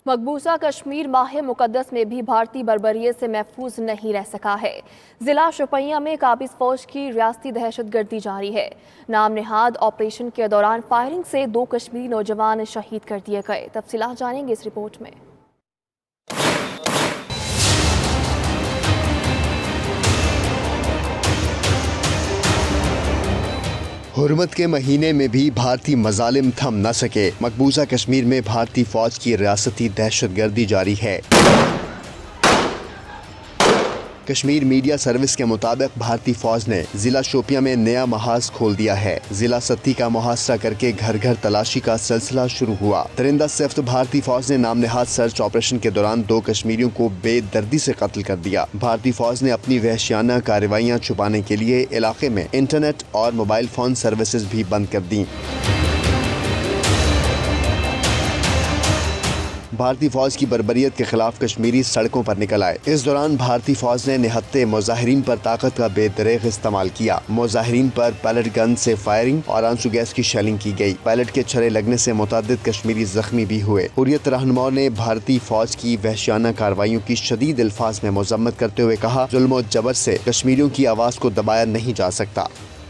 مقبوضہ کشمیر ماہ مقدس میں بھی بھارتی بربریت سے محفوظ نہیں رہ سکا ہے۔ ضلع شوپیاں میں قابض فوج کی ریاستی دہشت گردی جاری ہے۔ نام نہاد آپریشن کے دوران فائرنگ سے 2 کشمیری نوجوان شہید کر دیے گئے۔ تفصیلات جانیں گے اس رپورٹ میں۔ حرمت کے مہینے میں بھی بھارتی مظالم تھم نہ سکے۔ مقبوضہ کشمیر میں بھارتی فوج کی ریاستی دہشت گردی جاری ہے۔ کشمیر میڈیا سروس کے مطابق بھارتی فوج نے ضلع شوپیاں میں نیا محاذ کھول دیا ہے۔ ضلع ستی کا محاصرہ کر کے گھر گھر تلاشی کا سلسلہ شروع ہوا۔ درندہ صفت بھارتی فوج نے نام نہاد سرچ آپریشن کے دوران 2 کشمیریوں کو بے دردی سے قتل کر دیا۔ بھارتی فوج نے اپنی وحشیانہ کارروائیاں چھپانے کے لیے علاقے میں انٹرنیٹ اور موبائل فون سروسز بھی بند کر دیں۔ بھارتی فوج کی بربریت کے خلاف کشمیری سڑکوں پر نکل آئے۔ اس دوران بھارتی فوج نے نہتے مظاہرین پر طاقت کا بے دریغ استعمال کیا۔ مظاہرین پر پیلٹ گن سے فائرنگ اور آنسو گیس کی شیلنگ کی گئی۔ پیلٹ کے چھرے لگنے سے متعدد کشمیری زخمی بھی ہوئے۔ حریت رہنماؤں نے بھارتی فوج کی وحشیانہ کارروائیوں کی شدید الفاظ میں مذمت کرتے ہوئے کہا، ظلم و جبر سے کشمیریوں کی آواز کو دبایا نہیں جا سکتا۔